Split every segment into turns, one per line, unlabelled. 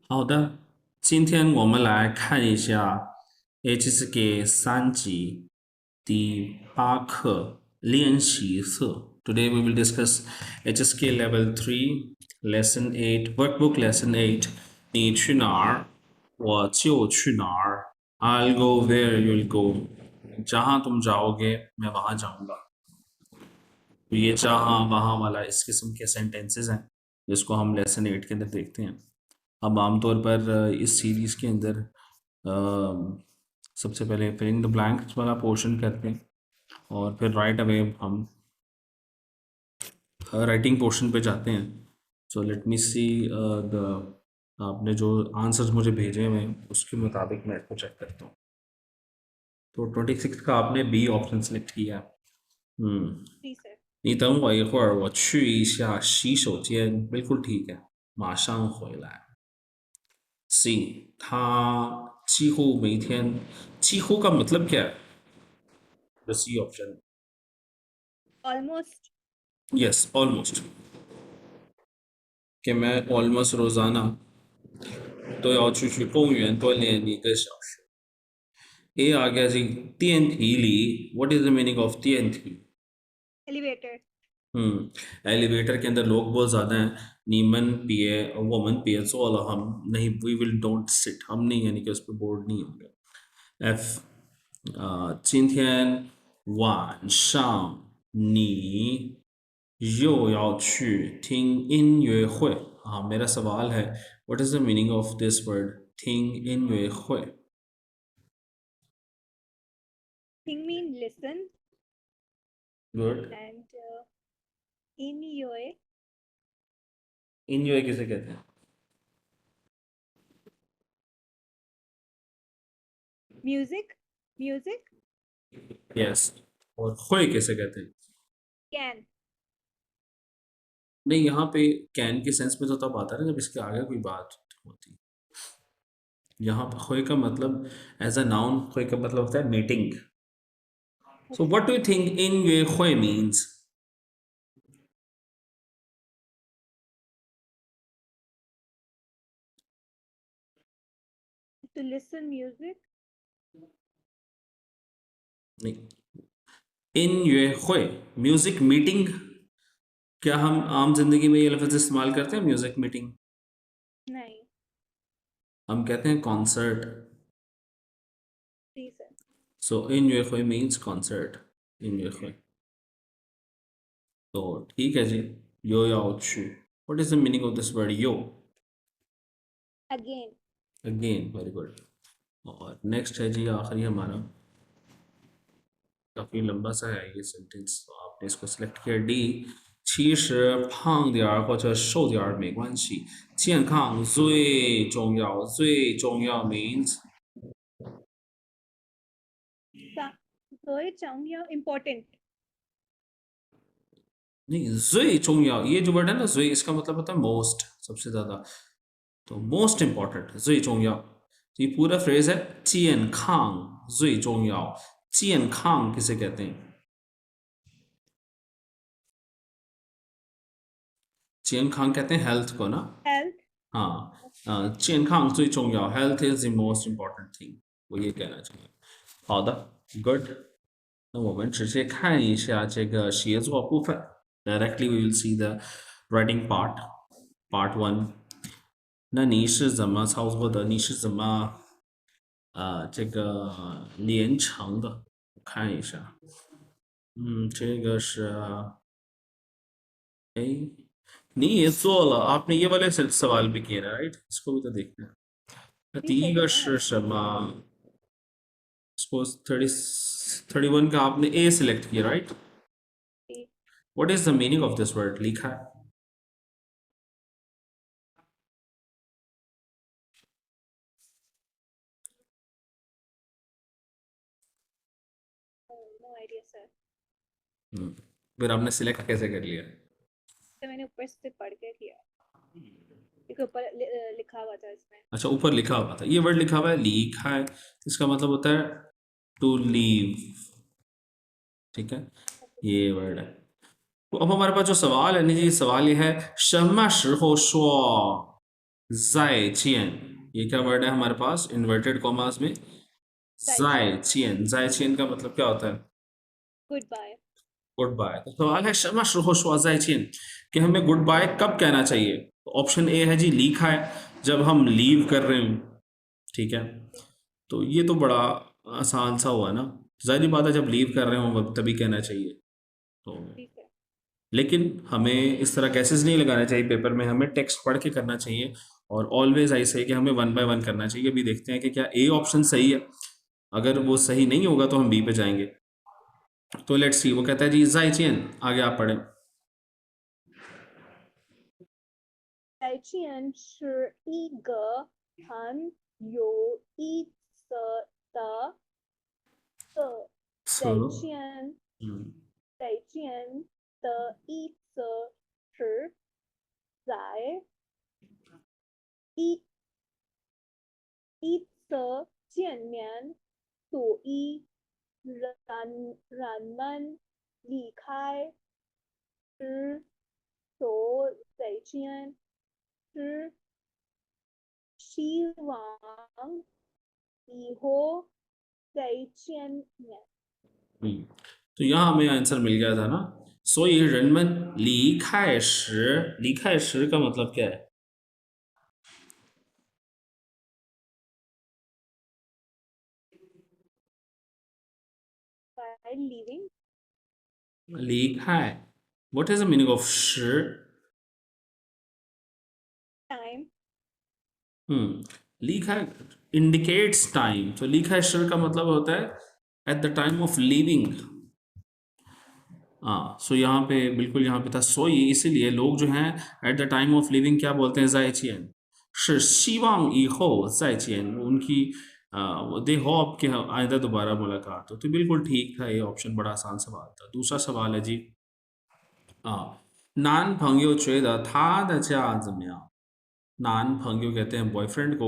好的，今天我们来看一下 HSK 3级第8课练习册。Today we will discuss HSK Level 3 Lesson 8 Workbook Lesson 8。你去哪儿，我就去哪儿。I'll go where you'll go。जहाँ तुम जाओगे मैं वहाँ जाऊँगा। तो ये जहाँ वहाँ वाला इस किस्म के सेंटेंसेस हैं जिसको हम लेसन 8 के अंदर देखते हैं। अब आमतौर पर इस सीरीज़ के अंदर सबसे पहले फिलिंग द ब्लैंक्स वाला पोर्शन करते हैं और फिर राइट अवे हम राइटिंग पोर्शन पे जाते हैं। So let me see the आपने जो आंसर्स मुझे भेजे हुए हैं उसके मुताबिक मैं इसको चेक करता हूँ। तो 26 का आपने बी ऑप्शन सेलेक्ट किया।
जी सर।
你等我一会儿，我去一下洗手间。बिल्कुल ठीक है，马上回来。C，他几乎每天，几乎का मतलब क्या है? The C option.
Almost.
Yes, almost. कि मैं almost रोजाना都要去公园锻炼1个小时。A आ गया जी 电梯里 What is the meaning of 电梯?
Elevated.
Elevator के अंदर लोग बहुत ज़्यादा हैं। नीमन पिए वोमन पिए सो वाला हम नहीं वी विल डोंट सिट हम नहीं यानी कि उस पर बोर्ड नहीं होंगे। F 今天晚上你又要去听音乐会हाँ मेरा सवाल है What is the meaning of this word 听音乐会
thing mean listen
Good
and in your
enjoy किसे कहते हैं
म्यूजिक म्यूजिक
यस और खोए किसे कहते हैं
कैन।
नहीं यहाँ पे कैन के सेंस में तो तब आता है ना जब इसके आगे कोई बात होती है। यहाँ पर खोए का मतलब एज अ नाउन खोए का मतलब होता है meeting so what do you think in ये खोए मीन्स
टू लिसन म्यूजिक।
नहीं इन ये खोए म्यूजिक मीटिंग क्या हम आम जिंदगी में ये लफ्ज़ इस्तेमाल करते हैं म्यूजिक मीटिंग
नहीं।
हम कहते हैं कॉन्सर्ट
जी सर।
सो इन ये खोए मीन्स कॉन्सर्ट इन ये खोए तो ठीक है जी यो याओ छु what is the meaning of this word yo
again.
Again very good और नेक्स्ट है जी आखिरी हमारा काफ़ी लंबा सा है ये सेंटेंस तो आपने इसको सेलेक्ट किया डी 其实胖点儿或者瘦点儿没关系，健康最重要，最重要 means
सोए चाहूंगी इम्पोर्टेंट।
नहीं 最重要ये जो वर्ड है ना 最 इसका मतलब होता है मोस्ट सबसे ज़्यादा तो मोस्ट इम्पॉर्टेंट 最重要 तो ये पूरा फ्रेज है 健康最重要健康किसे कहते हैं 健康 कहते हैं हेल्थ को ना
हेल्थ।
हाँ 健康最重要 health is the most important thing 我也कहना चाहिए好的 good 那我们直接看一下这个协作部分 directly we will see the writing part 1那你是怎么操作的你是怎么这个连成的看一下这个是哎你也做了 आपने ये वाले सवाल भी किए राइट इसको भी तो देखना है
जी
第一个
सर।
是什么 सपोज 31 का आपने ए सिलेक्ट किया right what is the meaning of this word लिखा है
नो आइडिया सर।
फिर आपने सिलेक्ट कैसे कर लिया
तो मैंने ऊपर से पढ़ के किया क्योंकि ऊपर लिखा हुआ था इसमें।
अच्छा ऊपर लिखा हुआ था ये वर्ड लिखा हुआ है लिखा है इसका मतलब होता है टू लीव ठीक है ये वर्ड है तो अब हमारे पास जो सवाल है ना जी सवाल ये है 什么时候说 जायचियन, ये क्या वर्ड है हमारे पास इन्वर्टेड कॉमास में? जायचियन। जायचियन का मतलब क्या होता है?
Goodbye.
Goodbye. तो सवाल है शर्मा जायचियन कि हमें गुड बाय कब कहना चाहिए? ऑप्शन ए है जी लिखा है, जब हम लीव कर रहे हो, ठीक है, तो ये तो बड़ा आसान सा हुआ ना, जाहिर बात है जब लीव कर रहे हो तभी कहना चाहिए। तो
ठीक है।
लेकिन हमें इस तरह कैसेस नहीं लगाने चाहिए पेपर में, हमें टेक्स्ट पढ़ के करना चाहिए और ऑलवेज ऐसे है कि हमें वन बाय वन करना चाहिए। अभी देखते हैं कि क्या ए ऑप्शन सही है, अगर वो सही नहीं होगा तो हम बी पे जाएंगे। तो लेट्स सी, वो कहता है जी जाइचियन, आगे आप पढ़ें।
再见是一个很有意思的再
So,
见。
हम्म,
再见的意思是在一次见面，所以人们离开时说再见，是希望以后再见面。
हम्म। तो यहाँ हमें आंसर मिल गया था ना। सो ये रनमन ली खाए शि का मतलब क्या है?
By leaving
ली खाए, what is the meaning of शि?
time,
लिखा इंडिकेट्स टाइम, तो लिखा है शर का मतलब होता है at the time of living. हाँ, सो यहाँ पे बिल्कुल यहाँ पे था सो, ये इसीलिए लोग जो हैं at the time of living क्या बोलते हैं? जायचियन। 是希望以后再见, उनकी दे होप कि आइंदा दोबारा मुलाकात हो। तो बिल्कुल ठीक था, ये ऑप्शन बड़ा आसान सवाल था। दूसरा सवाल है जी, 男朋友觉得他的家怎么样? 男朋友 कहते हैं बॉयफ्रेंड को,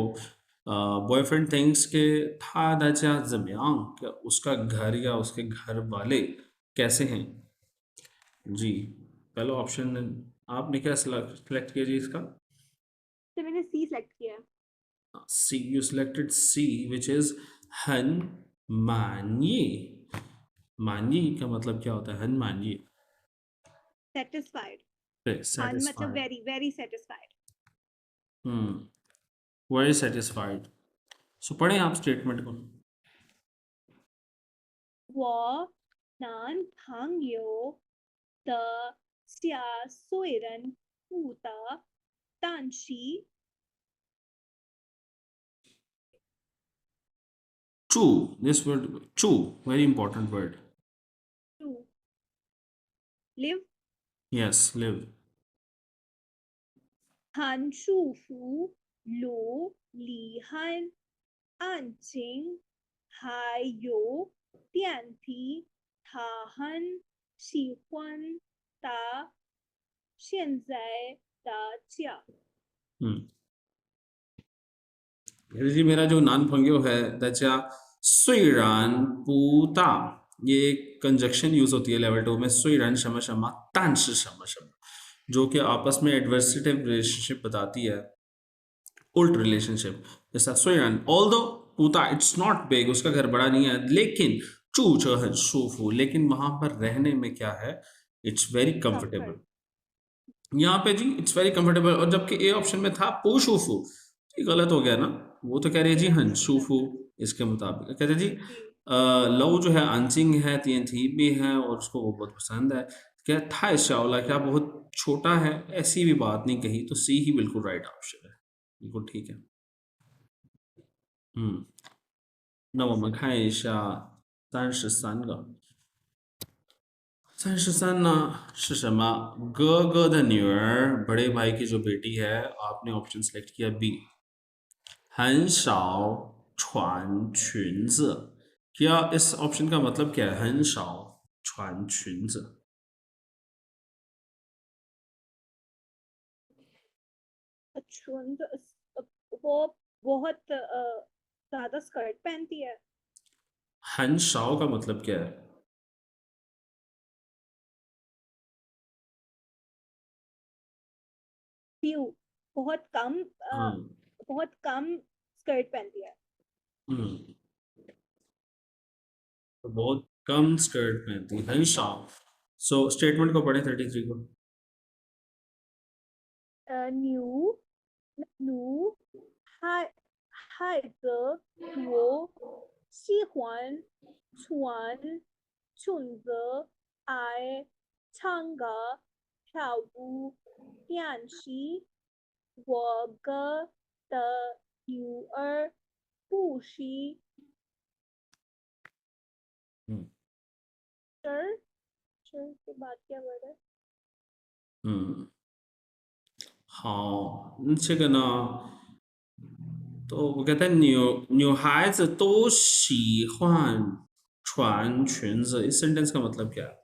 बॉयफ्रेंड थिंक्स के था दचा जम्यांग, क्या उसका घर या उसके घर वाले कैसे हैं? जी, पहला ऑप्शन आपने क्या सेलेक्ट किया जी इसका?
तो मैंने C सेलेक्ट किया है।
C, you selected C which is हन मानिए। मानिए का मतलब क्या होता है? हन मानिए,
Satisfied, मतलब
satisfied.
very very satisfied।
Very satisfied. So पढ़ें आप स्टेटमेंट को।
我男朋友的家虽然不大，但是
true, this word true, very important word.
to live
Yes, live.
很舒服，如厉害，安静，还有电梯，他很喜欢他现在的家。
कहते जी मेरा जो नान फंग्यो है दचा सुइरान पूता, ये एक कंजक्शन यूज होती है लेवल 2 में, सुइरान शमा शमा तांश शमा शमा, जो कि आपस में एडवर्सिटिव रिलेशनशिप बताती है, उल्ट रिलेशनशिप। जैसा सुइरान ऑल्दो पूता इट्स नॉट बिग, उसका घर बड़ा नहीं है, लेकिन चू चहन शूफू, लेकिन वहां पर रहने में क्या है? It's very comfortable.
Comfort,
यहाँ पे जी इट्स वेरी कंफर्टेबल, और जबकि ए ऑप्शन में था पूशूफू, ये गलत हो गया ना। वो तो कह रही है जी
yeah,
हंशूफू, इसके मुताबिक कहते हैं जी
जी
लव जो है अंचिंग है, तीन थी भी है और उसको वो बहुत पसंद है। क्या था शाओला, क्या बहुत छोटा है? ऐसी भी बात नहीं कही, तो सी ही बिल्कुल राइट ऑप्शन है, बिल्कुल ठीक है। 那我们看一下33个。33呢是什么？哥哥的女儿，बड़े भाई की जो बेटी है, आपने ऑप्शन सेलेक्ट किया बी, 很少穿裙子। क्या इस ऑप्शन का मतलब क्या है? 很少穿裙子。
अच्छा वो बहुत ज्यादा स्कर्ट पहनती है।
很少का मतलब क्या है?
फ्यू बहुत कम बहुत कम स्कर्ट पहनती है.
तो बहुत कम स्कर्ट पहनती है,很少. सो स्टेटमेंट को पढ़े 33 को.
न्यू न्यू हाय हाय वो 喜欢穿裙子爱唱歌跳舞练习我哥的女儿不是 sir sir के बाद क्या वर्ड है
好，这个呢，都我觉得女孩子都喜欢穿裙子。इस सेंटेंस का मतलब क्या है?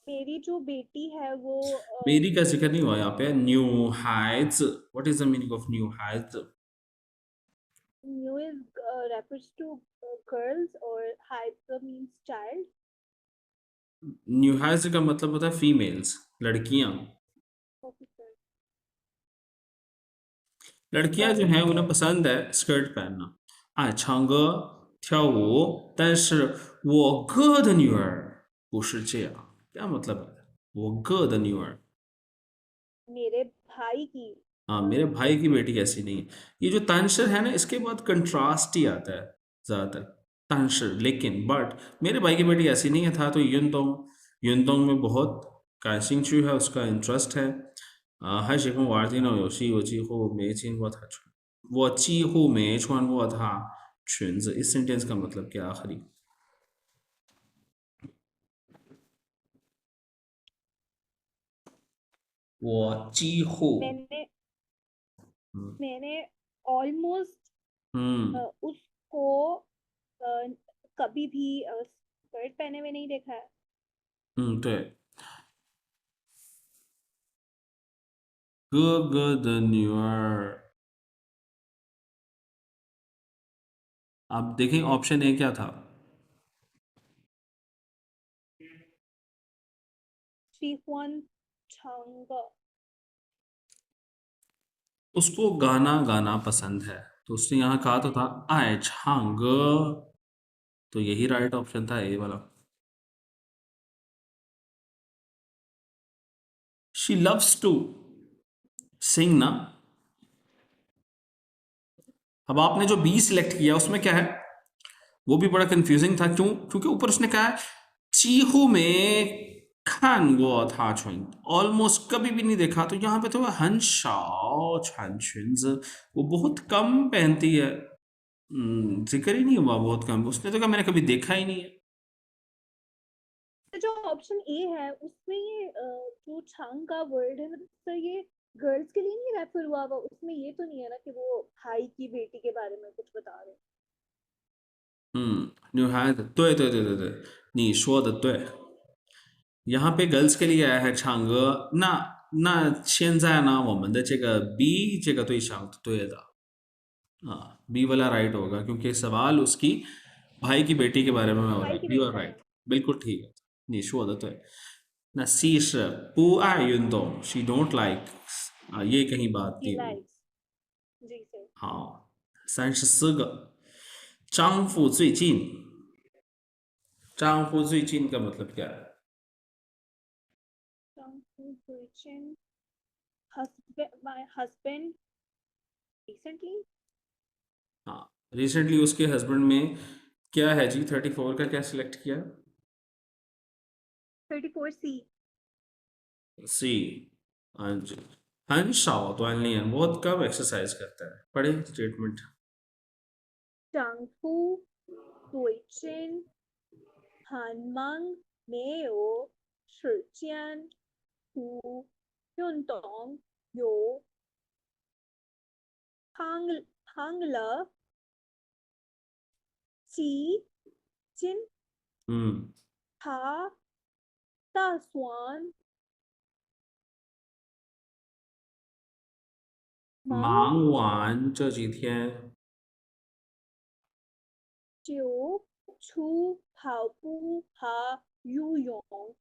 मेरी जो बेटी है वो
मेरी का जिक्र नहीं हुआ यहाँ पे. न्यू हाइज, what is the meaning of न्यू हाइज?
new is refers to girls or haida means child.
न्यू हाइज का मतलब होता है फीमेल्स, लड़कियां.
Okay, sir.
लड़कियां जो हैं उन्हें पसंद है स्कर्ट पहनना. 爱唱歌跳舞，但是我哥的女儿不是这样. क्या मतलब है? 我哥的女儿.
मेरे भाई की
हाँ, मेरे भाई की बेटी ऐसी नहीं है. ये जो तानशर है ना, इसके बाद कंट्रास्ट ही आता है ज़्यादातर. तानशर, लेकिन बट मेरे भाई की बेटी ऐसी नहीं है. था तो युनतोंग में बहुत काइशिंग चू है, उसका इंटरेस्ट है. 还喜欢玩电脑游戏，我几乎没见过她穿，我几乎没穿过她裙子. इस सेंटेंस का मतलब क्या आखिरी? वो 几乎
मैंने
हम्म
मैंने ऑलमोस्ट
हम्म
उसको कभी भी स्कर्ट पहने हुए नहीं देखा है.
对，哥哥的女儿. आप देखें ऑप्शन ए क्या था?
喜欢唱歌
उसको गाना गाना पसंद है, तो उसने यहाँ कहा तो था 爱唱歌, तो यही राइट ऑप्शन था, ए वाला. शी लव्स टू सिंग ना. अब आपने जो बी सिलेक्ट किया उसमें क्या है, वो भी बड़ा कंफ्यूजिंग था. क्यों? क्योंकि ऊपर उसने कहा है 几乎没看过他穿, ऑलमोस्ट कभी भी नहीं देखा. तो यहाँ पे तो很少穿裙子, वो बहुत कम पहनती है. जिक्र ही नहीं हुआ बहुत कम. उसने तो कहा मैंने कभी देखा ही नहीं है.
जो ऑप्शन ए है उसमें ये जो छांग का वर्ड है मतलब सर ये गर्ल्स के लिए नहीं रेफर हुआ हुआ उसमें ये तो नहीं है ना कि वो भाई की बेटी के बारे में कुछ बता रहे.
女孩子，对对对对对，你说的对。यहाँ पे गर्ल्स के लिए आया है 唱歌.那现在呢，我们的这个 B 这个对象对的. हाँ, बी वाला राइट होगा क्योंकि सवाल उसकी भाई की बेटी के बारे में हो रहा
भाई
है.
की
यू
बेटी
आर
का
राइट,
था.
बिल्कुल ठीक है. 你说的对. 那 C 是不爱运动 she don't like. ये कहीं बात
ही
नहीं हुई.
लाइक्स जी सर.
好，34个. 丈夫最近，丈夫最近का मतलब क्या है?
my husband recently
हाँ, रिसेंटली उसके हस्बैंड में क्या है जी? 34 का क्या सिलेक्ट किया?
34C
सी. हाँ जी. 很少锻炼, बहुत कम एक्सरसाइज करता है. पढ़े स्टेटमेंट.
丈夫最近很忙，没有时间去运动，有胖了几斤，
嗯，
他打算忙
忙完这几天
就去跑步和 you Yong.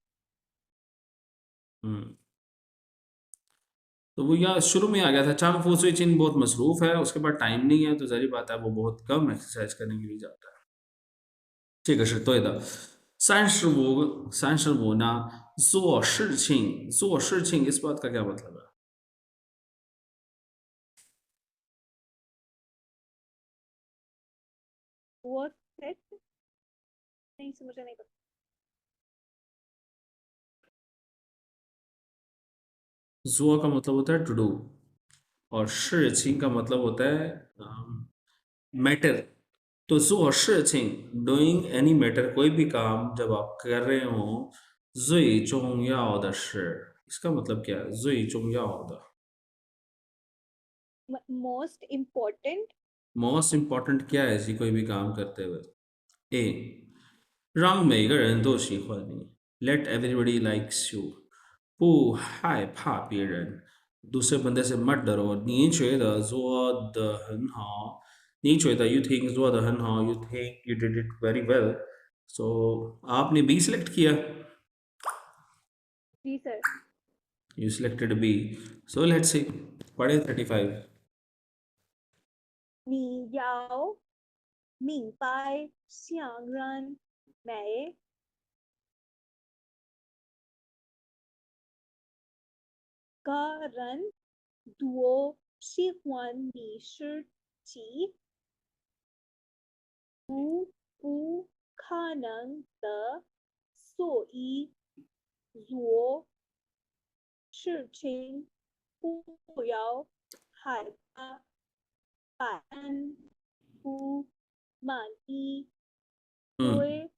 तो वो यहाँ शुरू में आ गया था, चांग फू सुई चिन बहुत मसरूफ है, उसके बाद टाइम नहीं है, तो जाहिर बात है वो बहुत कम एक्सरसाइज करने के लिए जाता है। 这个是对的。35呢，做事情，做事情 इस बात का क्या मतलब है?
वो सेट नहीं समझ नहीं पता।
做 का मतलब होता है टू डू, और 事情का मतलब होता है मैटर। तो 做事情 डूइंग एनी मैटर, कोई भी काम जब आप कर रहे हो, 最重要的是 इसका मतलब क्या है? 最重要的
मोस्ट इम्पोर्टेंट।
मोस्ट इम्पोर्टेंट क्या है जी कोई भी काम करते हुए? ए 让每个人都喜欢你，Let everybody likes you。不害怕别人，दूसरे बंदे से मत डरो。你觉得做得很好，你觉得 you think 做得很好，you think you did it very well。So आपने B select किया,
जी sir.
you selected B। So let's see, पढ़े 35।
你要明白相人每个人都喜欢你自己，不可能的，所以做事情不要害怕，百分不满意。
嗯，
对。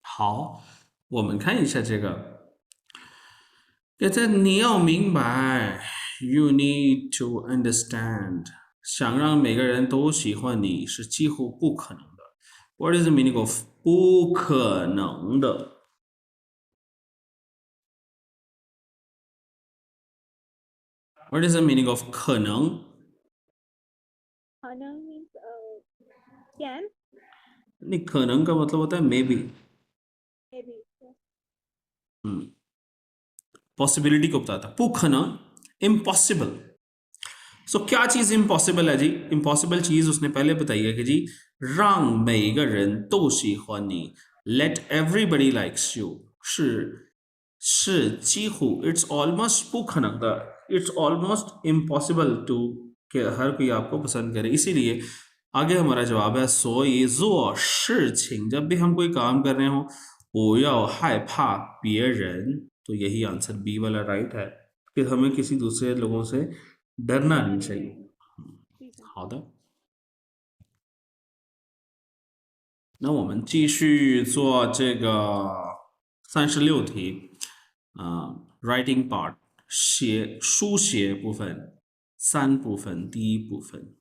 好，我们看一下这个。现在你要明白，you need to understand。想让每个人都喜欢你是几乎不可能的。What is the meaning of 不可能的？What is the meaning of 可能？
Hana means can,
你可能का मतलब होता है maybe，
maybe. Yes.
Possibility को बताता है। 不可能 impossible। सो क्या चीज इम्पॉसिबल है जी? इम्पॉसिबल चीज उसने पहले बताई है कि जी 让每个人都喜欢你 let everybody likes you 是几乎 it's almost 不可能的 it's almost impossible to कि हर कोई आपको पसंद करे। इसीलिए आगे हमारा जवाब है 所以做事情 जब भी हम कोई काम कर रहे हो 不要害怕别人। तो यही आंसर बी वाला राइट है कि हमें किसी दूसरे लोगों से डरना
डरना
नहीं
नहीं
चाहिए।
चाहिए। जी सर।
好的，那我们继续做这个36题，writing part 书写部分3部分，第一部分。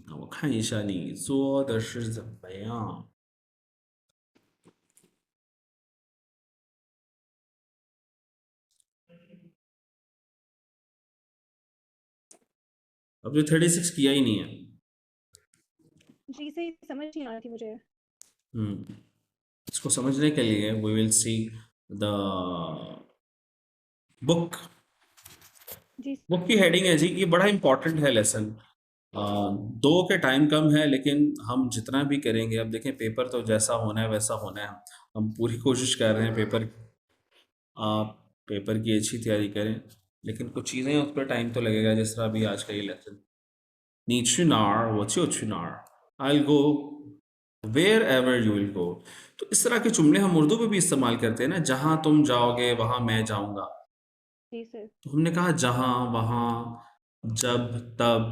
那我看一下你做的是怎么样。अब जो 36 किया ही नहीं है।
जी से समझ नहीं आ रही थी मुझे।
इसको समझने के लिए we will see the book.
जी
बुक की हेडिंग है जी, ये बड़ा इंपॉर्टेंट है लेसन। दो के टाइम कम है, लेकिन हम जितना भी करेंगे, अब देखें पेपर तो जैसा होना है वैसा होना है। हम पूरी कोशिश कर रहे हैं आप पेपर की अच्छी तैयारी करें, लेकिन कुछ चीज़ें उस पर टाइम तो लगेगा, जिस तरह अभी आज का ये lesson. 你去哪儿我就去哪儿 I'll go wherever you will go। तो इस तरह के जुमले हम उर्दू में भी इस्तेमाल करते हैं ना, जहां तुम जाओगे वहां मैं जाऊंगा।
जी सर।
तो हमने कहा जहां, वहां, जब, तब,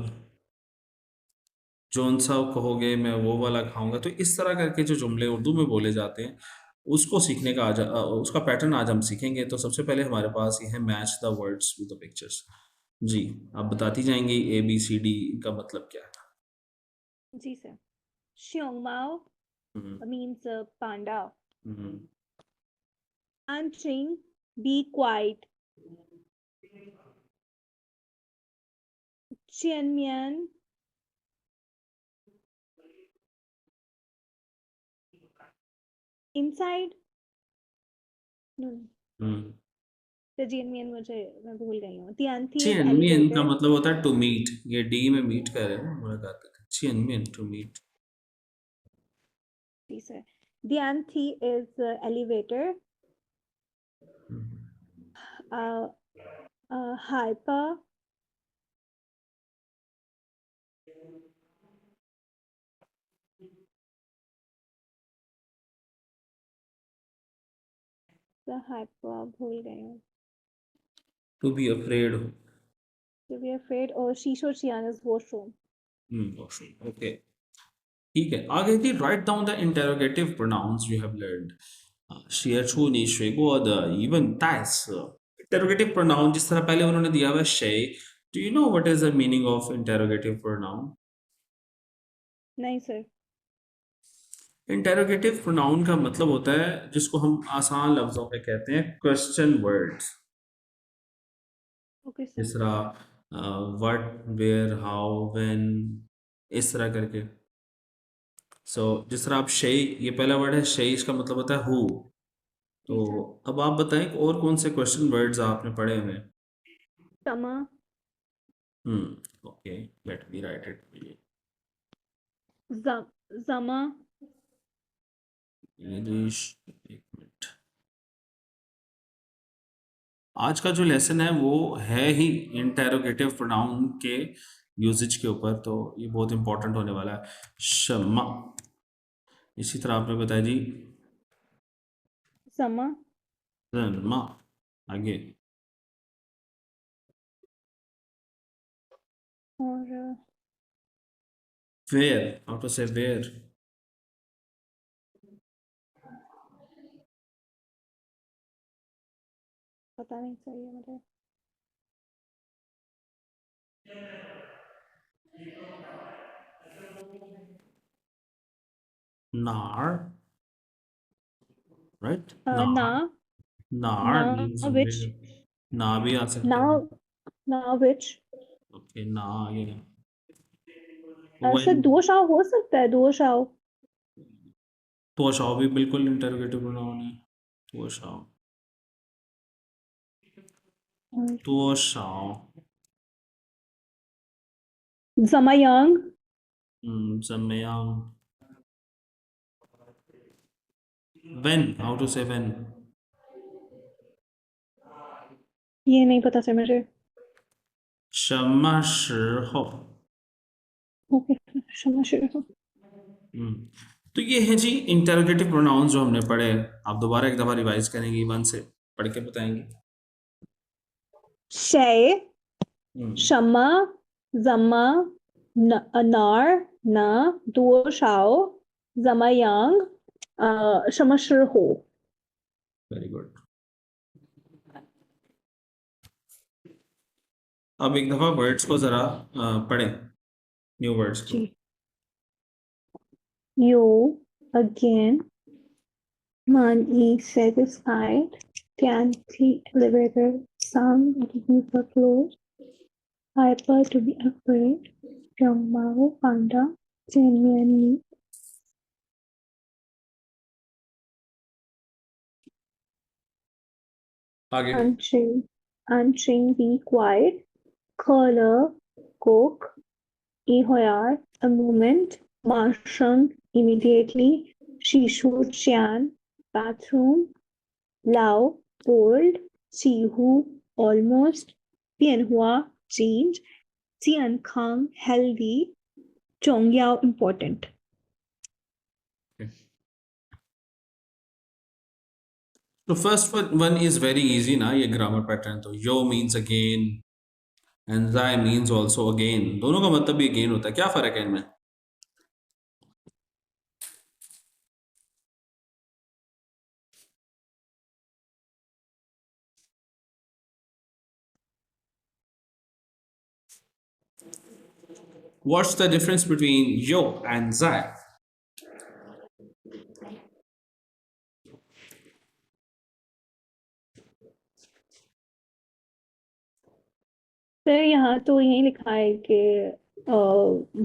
जौन सा कहोगे मैं वो वाला खाऊंगा। तो इस तरह करके जो जुमले उर्दू में बोले जाते हैं, उसको सीखने का उसका पैटर्न आज हम सीखेंगे। तो सबसे पहले हमारे पास ये है match the words with the pictures. जी, आप बताती जाएंगी ABCD का मतलब क्या है।
जी सर। Xiongmao
हम्म,
means panda.
हम्म,
Anqing, be quiet. Qianmian, inside no
हम्म
the Jianmian मुझे मैं भूल गई हूँ Tianthi is
चियनमियन का
elevated
मतलब होता है टू मीट, ये डी में मीट कर रहे हैं ना, मुलाकात करते हैं, चियनमियन to meet.
please sir Tianthi is elevator uh, hyper the hyper भूल गई हूँ
टू बी अफ्रेड हो।
to be afraid or Shisho Chian is washroom
okay ठीक है, आगे थी write down the interrogative pronouns you have learned. 写出你学过的疑问代词 interrogative pronoun जिस तरह पहले उन्होंने दिया हुआ है शेय। Do you know what is the meaning of interrogative pronoun?
नहीं sir
इंटेरोगेटिव प्रोनाउन का मतलब होता है जिसको हम आसान लफ्जों में कहते हैं क्वेश्चन वर्ड्स।
okay sir
जिस तरह व्हाट, वेयर, हाउ, व्हेन, इस तरह करके। सो जिस तरह आप शेय, ये पहला वर्ड है शेय, इसका मतलब होता है हु।
जी
तो
sir
अब आप बताएं कि और कौन से क्वेश्चन वर्ड्स आपने पढ़े हुए हैं?
Sama
okay, let me right it.
Zama
English, एक मिनट। आज का जो लेसन है वो है ही इंटेरोगेटिव प्रोनाउन के यूजेज के ऊपर, तो ये बहुत इंपॉर्टेंट होने वाला है। शम्मा, इसी तरह आपने बताया जी
Sama
शम्मा। आगे
और
वेयर, हाउ टू से वेयर?
पता नहीं सही है मुझे
नार, राइट,
ना
नार। नार
ना
मीन्स
which
ना भी आ सकता है।
now now which
ओके, ना आगे
सर
व्हेन।
दो शाव हो सकता है दो शाव
तो शाओ भी बिल्कुल इंटेरोगेटिव प्रोनाउन है। तो शाओ, तो शाओ।
Zamayang
जमयांग। When, how to say when?
ये नहीं पता सर मुझे
什么时候?
ओके क्षमा शुरू
तो ये है जी इंटेरोगेटिव प्रोनाउंस जो हमने पढ़े। आप दोबारा एक दफा रिवाइज करेंगे, वन से पढ़ के बताएंगे।
Shay
हम्म,
Shama Zama Anar Na Duo Shao Zamayang Shama Ho
very good. अब एक दफा वर्ड्स को जरा पढ़ें, न्यू वर्ड्स को।
जी You again Man is satisfied Tianti elevator Some looking for clothes Hyper to be afraid Mao Panda Tianmian
आगे
Unchain be quiet Color Coke Ihoyar a moment Marsham immediately Shishu Chian bathroom Lao bold Sihu almost Pianhua change Tian Kang healthy Chongyao important
तो first one is very easy ना, ये grammar pattern. तो यो means again and जाय means also again, दोनों का मतलब भी again होता है। क्या फर्क है इनमें? What's the difference between yo and zai?
Sir यहाँ तो यही लिखा है कि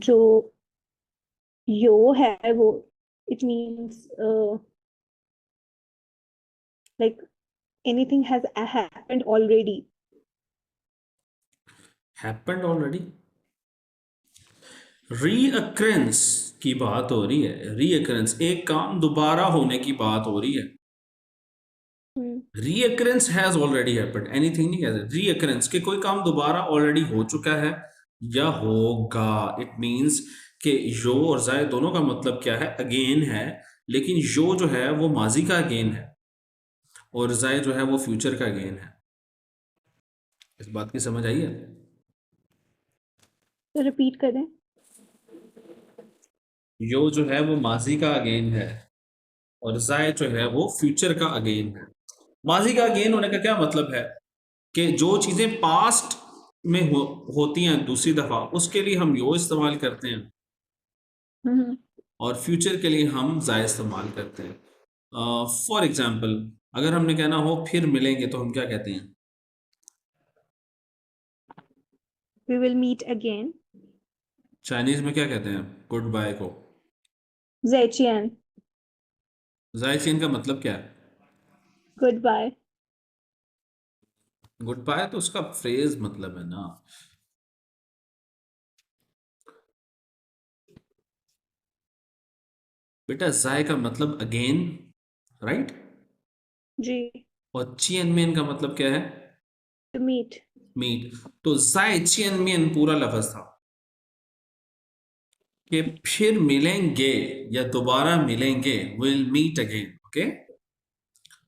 जो यो है वो it means like anything has happened already.
Happened already, reoccurrence की बात हो रही है। रीअक्रेंस, एक काम दोबारा होने की बात हो रही है।
हम्म
रीअक्रेंस हैज ऑलरेडी हैपेंड, एनीथिंग नहीं कहते। रीअक्रेंस के कोई काम दोबारा ऑलरेडी हो चुका है या होगा। इट मींस कि यो और जाय दोनों का मतलब क्या है, अगेन है। लेकिन यो जो है वो माजी का अगेन है और जाय जो है वो फ्यूचर का अगेन है। इस बात की समझ आई है?
तो रिपीट करें।
यो जो है वो माजी का अगेन है और जाय जो है वो फ्यूचर का अगेन है। माजी का अगेन होने का क्या मतलब है कि जो चीजें पास्ट में होती हैं दूसरी दफा, उसके लिए हम यो इस्तेमाल करते हैं
हम्म
और फ्यूचर के लिए हम जाय इस्तेमाल करते हैं। फॉर एग्जाम्पल, अगर हमने कहना हो फिर मिलेंगे तो हम क्या कहते हैं?
we will meet again.
Chinese में क्या कहते हैं गुड बाय को?
Zaijian.
जायचीन का मतलब क्या है?
Goodbye.
गुड बाय तो उसका फ्रेज मतलब है ना। बेटा जाय का मतलब अगेन, राइट?
जी.
और चियन मेन का मतलब क्या है?
To meet.
मीट। तो जाय चियन मेन पूरा लफ्ज था कि फिर मिलेंगे या दोबारा मिलेंगे, will meet again. Okay,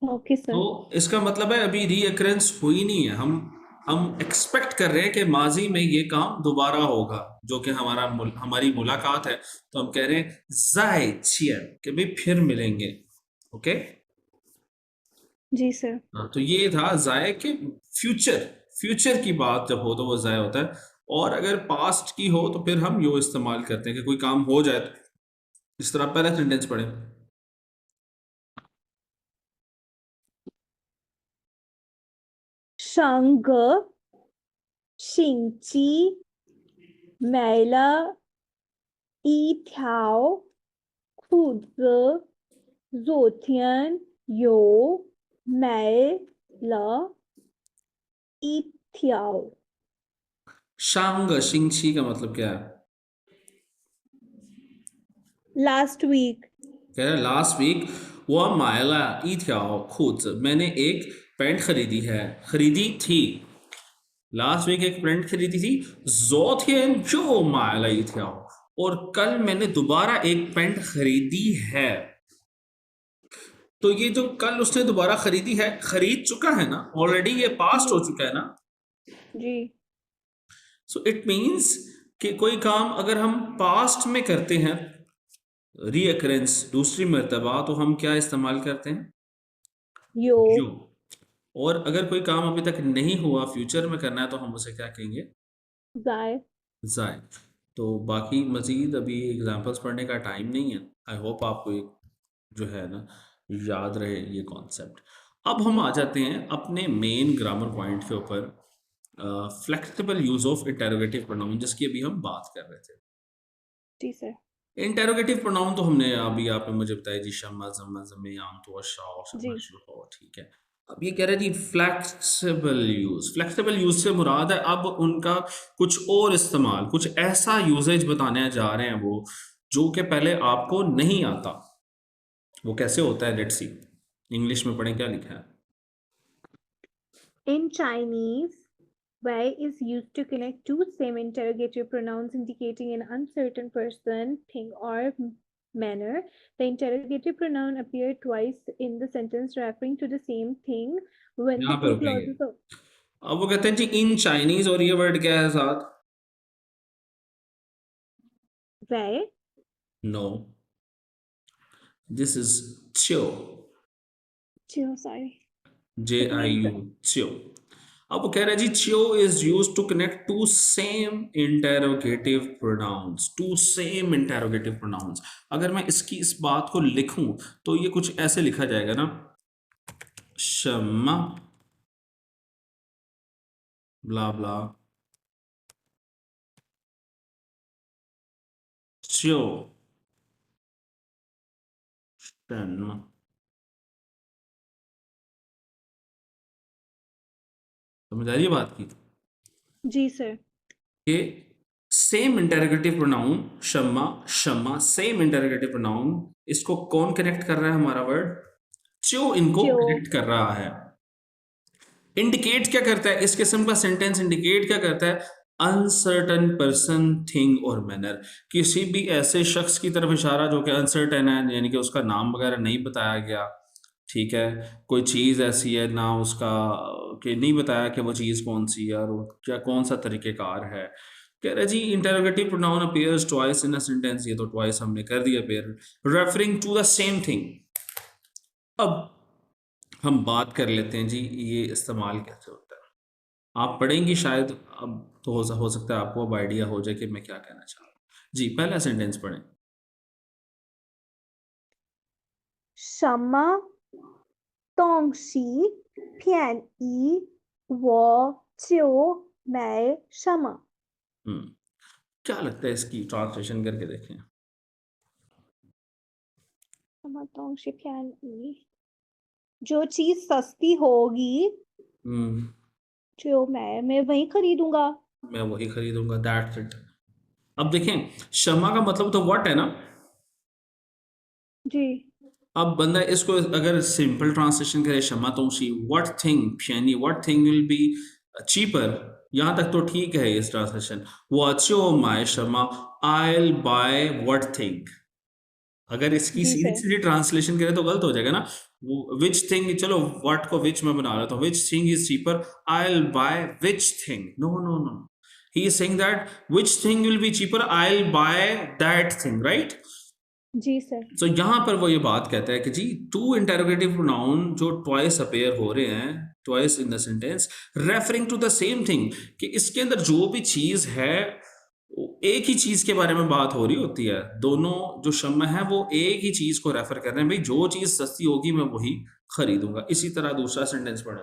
Okay,
तो
sir.
इसका मतलब है अभी रीअक्रेंस हुई नहीं है। हम एक्सपेक्ट कर रहे हैं कि माजी में ये काम दोबारा होगा, जो कि हमारी मुलाकात है। तो हम कह रहे हैं जाय चियन, कि भाई फिर मिलेंगे। ओके,
जी सर.
तो ये था जाय के फ्यूचर। फ्यूचर की बात जब हो तो वो जाय होता है, और अगर पास्ट की हो तो फिर हम यो इस्तेमाल करते हैं कि कोई काम हो जाए तो इस तरह पहला सेंटेंस पढ़े।
上个星期买了一条裤子，昨天又买了一条。
शांग शिंगची का मतलब क्या है?
Last week.
कह रहा है लास्ट वीक वो मायला ई था खुद, मैंने एक पैंट खरीदी है, खरीदी थी। लास्ट वीक एक पैंट खरीदी थी। जोथियन जो मायला ई था, और कल मैंने दोबारा एक पैंट खरीदी है। तो ये जो कल उसने दोबारा खरीदी है, खरीद चुका है ना ऑलरेडी, ये पास्ट हो
जी.
चुका है ना।
जी.
सो इट मीन्स कि कोई काम अगर हम पास्ट में करते हैं, रीअकरेंस दूसरी मर्तबा, तो हम क्या इस्तेमाल करते हैं?
यो.
यू। और अगर कोई काम अभी तक नहीं हुआ, फ्यूचर में करना है, तो हम उसे क्या कहेंगे?
जाय.
जाय। तो बाकी मजीद अभी एग्जांपल्स पढ़ने का टाइम नहीं है। आई होप आपको एक जो है ना याद रहे ये कॉन्सेप्ट। अब हम आ जाते हैं अपने मेन ग्रामर पॉइंट के ऊपर, flexible use of interrogative pronoun, जिसकी अभी हम बात कर रहे थे।
जी सर.
इंटेरोगेटिव प्रोनाउन तो हमने अभी आपने मुझे बताया जी, शम्मा जम्मा जमे आम तो शाओ
जी.
शम्मा शुहो, ठीक है। अब ये कह रहे हैं जी फ्लेक्सिबल यूज। फ्लेक्सिबल यूज से मुराद है अब उनका कुछ और इस्तेमाल, कुछ ऐसा यूजेज बताने जा रहे हैं वो, जो कि पहले आपको नहीं आता। वो कैसे होता है, लेट्स सी। इंग्लिश में पढ़ें क्या लिखा है।
In Chinese, Y is used to connect two same interrogative pronouns indicating an uncertain person, thing, or manner. The interrogative pronoun appears twice in the sentence referring to the same thing when the
यहाँ पे
two
रुकेंगे।
clauses of
अब वो कहते हैं जी in Chinese, और ये word क्या है साथ?
Y.
नो, दिस इज च्यो।
Chill, sorry.
जे
It
आई
means
यू, च्यो। अब वो कह रहा है जी च्यो is use to connect two same interrogative pronouns, two same interrogative pronouns. अगर मैं इसकी इस बात को लिखूं तो ये कुछ ऐसे लिखा जाएगा ना, शम्मा ब्ला ब्ला च्यो शम्मा। समझ आ रही है बात की?
जी सर।
कि सेम इंटरोगेटिव प्रोनाउन शम्मा शम्मा, सेम इंटरोगेटिव प्रोनाउन, इसको कौन कनेक्ट कर रहा है? हमारा वर्ड च्यो इनको
जो
कनेक्ट कर रहा है। इंडिकेट क्या करता है? इस किस्म का सेंटेंस इंडिकेट क्या करता है? अनसर्टन पर्सन, थिंग और मैनर। किसी भी ऐसे शख्स की तरफ इशारा जो कि अनसर्टन है, यानी कि उसका नाम वगैरह नहीं बताया गया, ठीक है, कोई चीज़ ऐसी है ना उसका, कि नहीं बताया कि वो चीज़ कौन सी है और वो क्या कौन सा तरीक़ेकार है। कह रहे जी interrogative pronoun appears twice in a sentence, ये तो ट्वाइस हमने कर दिया pair, referring to the same thing. अब हम बात कर लेते हैं जी ये इस्तेमाल कैसे होता है। आप पढ़ेंगी शायद, अब तो हो सकता है आपको अब आइडिया हो जाए कि मैं क्या कहना चाह रहा हूँ। जी पहला सेंटेंस पढ़ें।
什么东西便宜我就买什么。
क्या लगता है इसकी ट्रांसलेशन करके देखें।
什么东西便宜 जो चीज सस्ती होगी
हम्म
जो मैं वही खरीदूंगा।
मैं वही खरीदूंगा, दैट्स इट। अब देखें, शमा का मतलब तो व्हाट है ना।
जी
अब बंदा इसको अगर सिंपल ट्रांसलेशन करे, शमा तो शी व्हाट थिंग यानी what thing will be cheaper, यहां तक तो ठीक है इस ट्रांसलेशन। वो my Shama, I by what thing. अगर इसकी
जी
सीधी
सर।
सीधी ट्रांसलेशन करें तो गलत हो जाएगा ना। विच थिंग, चलो व्हाट को विच में बना रहा था, which thing is cheaper, I will buy which thing. No no no, he is saying that which thing will be cheaper, I will buy that thing, right.
जी सर।
तो यहां पर वो ये बात कहता है कि जी टू इंटरोगेटिव प्रोनाउन जो ट्वाइस अपेयर हो रहे हैं, twice in the sentence, referring to the same thing, कि इसके अंदर जो भी चीज है वो एक ही चीज के बारे में बात हो रही होती है। दोनों जो शम्मा है वो एक ही चीज को रेफर कर रहे हैं, भाई जो चीज सस्ती होगी मैं वही खरीदूंगा। इसी तरह दूसरा सेंटेंस पढ़े।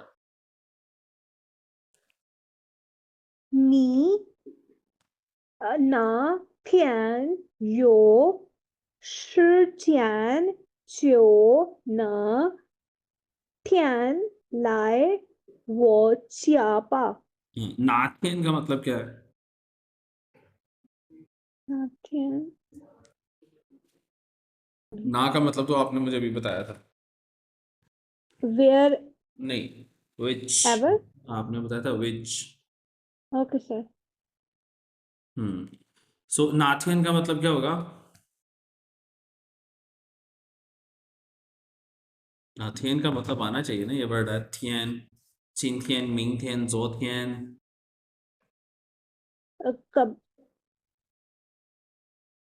你哪天有时间就哪天来我家吧。
नाथेन का मतलब क्या है?
哪天
ना का मतलब तो आपने मुझे अभी बताया था।
wherever।
नहीं, विच, आपने बताया था विच।
Okay sir.
सो नाथियन का मतलब क्या होगा? नाथियन का मतलब आना चाहिए ना ये वर्ड है, थियन, चिनथियन, मिंगथियन, जोथियन।
कब।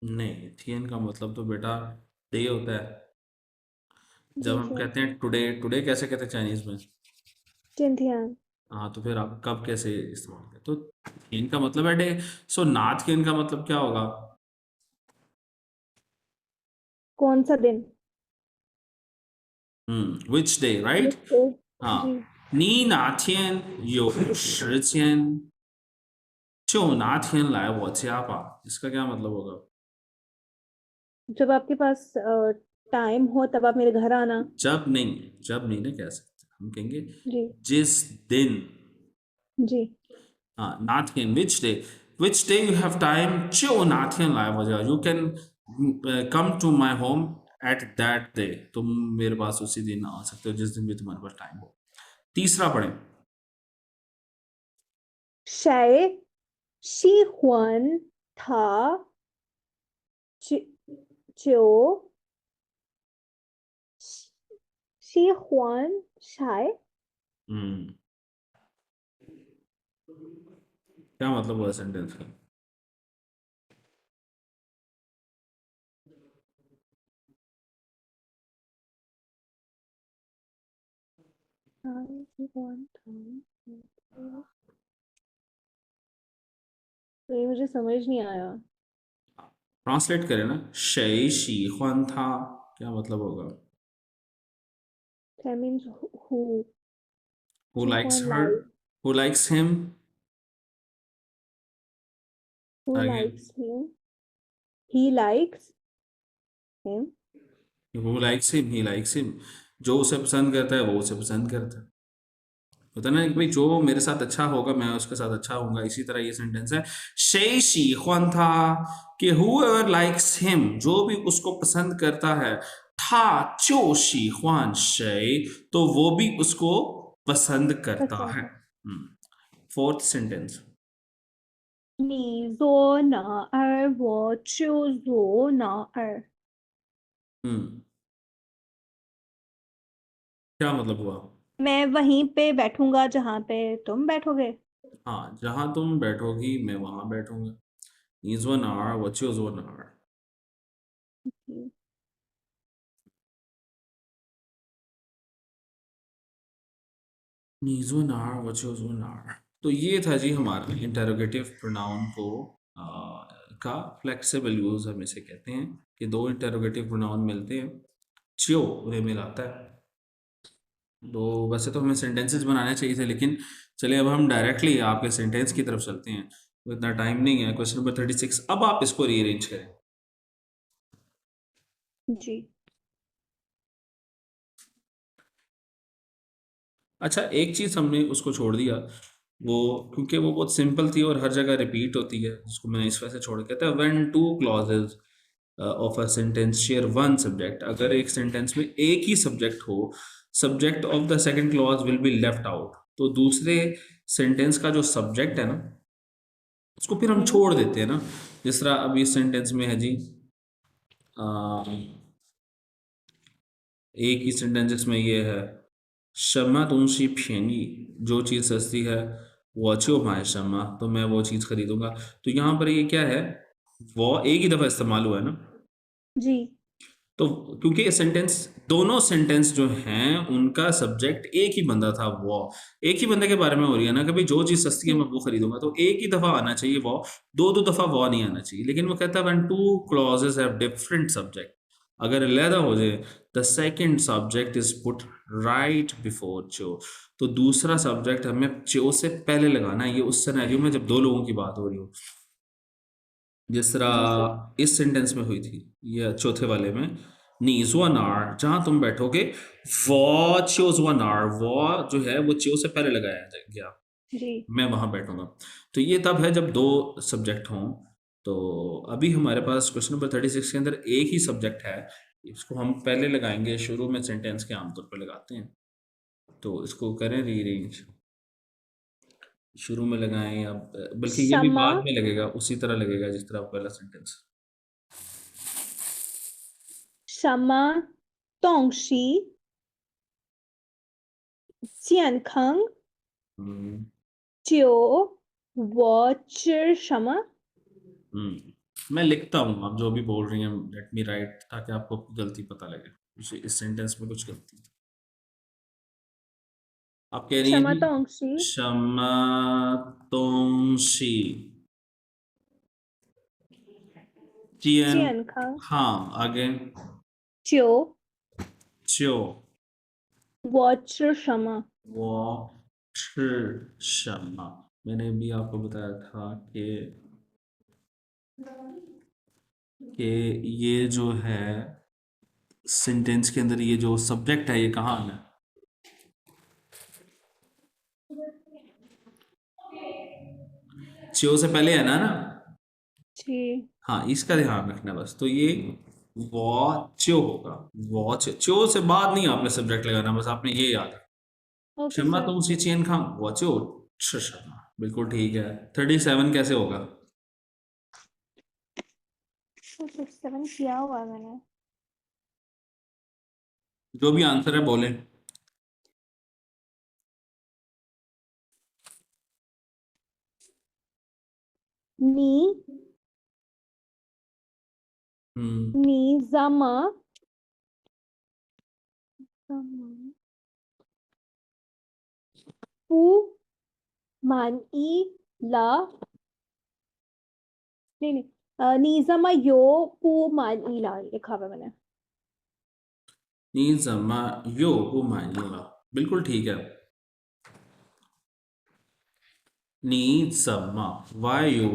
नहीं, थियन का मतलब तो बेटा डे होता है। जब
जी
हम
सर।
कहते हैं टुडे, टुडे कैसे कहते हैं चाइनीज में?
चिंथियान।
हाँ, तो फिर आप कब कैसे इस्तेमाल करते? तो थियन का मतलब है डे। सो नाथियन का मतलब क्या होगा?
कौन सा दिन।
Which day, right.
जिसको।
हाँ,
जी।
你哪天有时间就拿天来我家吧, इसका क्या मतलब होगा?
जब आपके पास टाइम हो तब आप मेरे घर आना।
जब नहीं, जब नहीं ना कह सकते, हम कहेंगे
जी।
जिस दिन।
जी।
हाँ, 哪天 which day you have time 就哪天来我家, you can come to my home at that day, तुम मेरे पास उसी दिन आ सकते हो जिस दिन भी तुम्हारे पास टाइम हो। तीसरा पढ़ें।
谁喜欢他就就喜欢谁
हम्म क्या मतलब हुआ सेंटेंस का?
喜欢他तो ये मुझे समझ नहीं आया।
ट्रांसलेट करें ना, 谁喜欢他 क्या मतलब होगा?
That means who
Who
喜
likes
欢 like
her, who likes him,
who
again,
likes him he likes him।
who likes him, he likes him, जो उसे पसंद करता है वो उसे पसंद करता है। होता है ना कि भाई जो मेरे साथ अच्छा होगा मैं उसके साथ अच्छा होऊंगा, इसी तरह ये सेंटेंस है 谁喜欢他 कि whoever likes him, जो भी उसको पसंद करता है, 他就喜欢谁 तो वो भी उसको पसंद करता है।
पसंद।
फोर्थ सेंटेंस
你左哪儿，我就左哪儿。
हम्म क्या मतलब हुआ?
मैं वहीं पे बैठूंगा जहां पे तुम बैठोगे।
हाँ, जहां तुम बैठोगी मैं वहां बैठूंगा। 你坐哪儿我就坐哪儿。
हम्म।
तो ये था जी हमारा इंटेरोगेटिव प्रोनाउन को आ, का फ्लेक्सिबल यूज हम इसे कहते हैं कि दो इंटेरोगेटिव प्रोनाउन मिलते हैं, च्यो उन्हें मिलाता है। तो वैसे तो हमें सेंटेंसेस बनाने चाहिए थे, लेकिन चलिए अब हम डायरेक्टली आपके सेंटेंस की तरफ चलते हैं, तो इतना टाइम नहीं है। क्वेश्चन नंबर 36, अब आप इसको रीअरेंज करें।
जी।
अच्छा, एक चीज हमने उसको छोड़ दिया, वो क्योंकि वो बहुत सिंपल थी और हर जगह रिपीट होती है, जिसको मैंने इस वजह से छोड़, कहता है when two clauses of a sentence share one subject, अगर एक सेंटेंस में एक ही सब्जेक्ट हो, subject of the second clause will be left out, तो दूसरे सेंटेंस का जो सब्जेक्ट है ना उसको फिर हम
हम्म।
छोड़ देते हैं ना। जिस तरह अब इस सेंटेंस में है जी, एक ही सेंटेंस जिसमें ये है 什么东西便宜, जो चीज़ सस्ती है, 我就买什么, तो मैं वो चीज़ खरीदूंगा। तो यहाँ पर ये क्या है, वो एक ही दफ़ा इस्तेमाल हुआ है ना।
जी।
तो क्योंकि ये सेंटेंस, दोनों सेंटेंस जो हैं उनका सब्जेक्ट एक ही बंदा था, वो एक ही बंदे के बारे में हो रही है ना कि भाई जो चीज़ सस्ती है मैं
हम्म।
वो खरीदूंगा, तो एक ही दफ़ा आना चाहिए वो, दो दो दफ़ा वो नहीं आना चाहिए। लेकिन वो कहता है when two clauses have different subject, अगर अलहदा हो जाए, the second subject is put right before चो, तो दूसरा सब्जेक्ट हमें चो से पहले लगाना है। ये उस सिनेरियो में जब दो लोगों की बात हो रही हो, जिस
जैसे।
तरह इस सेंटेंस में हुई थी, या चौथे वाले में, नी जुआ नार, जहां तुम बैठोगे, वो च्यो जुआ नार, वो जो है वो च्यो से पहले लगाया गया,
जी।
मैं वहां बैठूंगा। तो ये तब है जब दो सब्जेक्ट हों। तो अभी हमारे पास क्वेश्चन नंबर 36 के अंदर एक ही सब्जेक्ट है, इसको हम पहले लगाएंगे, शुरू में सेंटेंस के आमतौर पर लगाते हैं। तो इसको करें रीअरेंज, शुरू में लगाएं या बल्कि ये भी
क्षमा
बाद में लगेगा, उसी तरह लगेगा जिस तरह पहला सेंटेंस।
什么东西健康
हम्म
就我吃什么。
मैं लिखता हूँ, आप जो भी बोल रही हैं लेट मी राइट, ताकि आपको गलती पता लगे इस सेंटेंस में कुछ गलती है। आप कह रही हैं
什么
जी
东西
क्षमातोंशी चियन,
健康
हाँ आगे
就
च्यो
我吃什么。
वो शर्मा, मैंने भी आपको बताया था कि ये जो है सेंटेंस के अंदर ये जो सब्जेक्ट है ये कहाँ आना है, च्यो से पहले है ना।
जी।
हाँ, इसका ध्यान रखना बस। तो ये वॉच्यो होगा, वॉच, च्यो से बाद नहीं आपने सब्जेक्ट लगाना, बस आपने ये याद रखना।
ओके
शम्मा
सर।
तुम सी चेन खां वॉच्यो शर्मा, बिल्कुल ठीक है। 37 कैसे होगा?
67 किया हुआ है मैंने।
जो भी आंसर है बोले।
नी
हम्म
नी जमा जमा पू मान ई ला नहीं नहीं नीजमा यो पू मान ई ला लिखा हुआ है मैंने।
你怎么又不满意了？बिल्कुल ठीक है। 你怎么 why you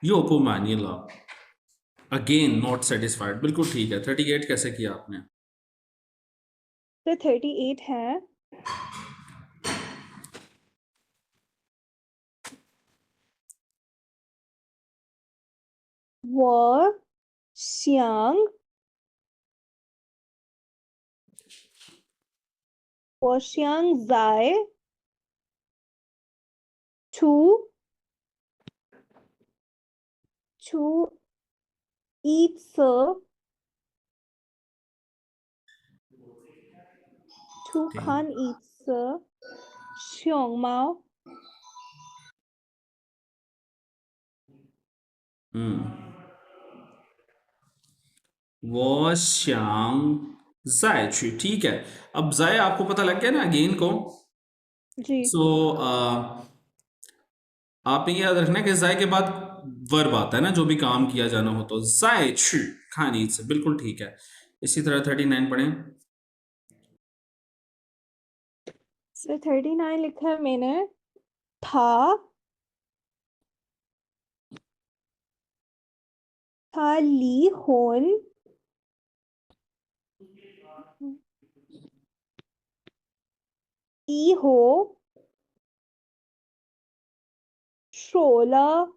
又不满意了 again not satisfied, बिल्कुल ठीक है। 38 कैसे किया आपने?
तो 38 है 我想在to一次 to 看一次熊猫。
वो श्यांग जाय छु ठीक है अब जाय आपको पता लग गया ना अगेन को
जी
सो आपने ये याद रखना है कि जाय के बाद वर्ब आता है ना जो भी काम किया जाना हो तो जाय छु खानी से बिल्कुल ठीक है इसी तरह 39 पढ़ें
सर 39 लिखा है मैंने था ली होन ई हो 说了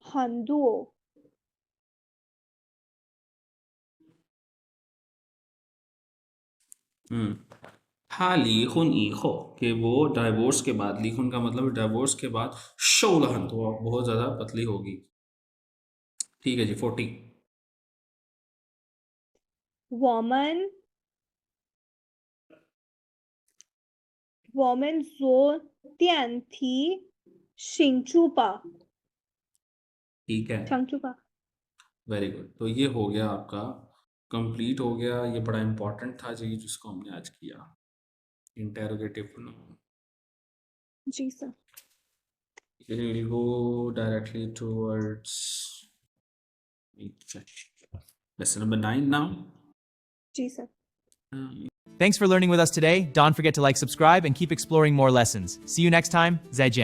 很多
हाँ लीहुन ईहो कि वो डाइवोर्स के बाद लीहुन का मतलब डाइवोर्स के बाद शोलहन तो बहुत ज़्यादा पतली होगी ठीक है जी 40
woman woman 坐电梯醒住吧
ठीक है
想住吧
वेरी गुड तो ये हो गया आपका कंप्लीट हो गया ये बड़ा इंपॉर्टेंट था जी जिसको हमने आज किया इंटेरोगेटिव प्रोनाउन
जी sir
it will go directly towards lesson number 9 now
जी sir
Thanks for learning with us today. Don't forget to like, subscribe, and keep exploring more lessons. See you next time. Zaijian.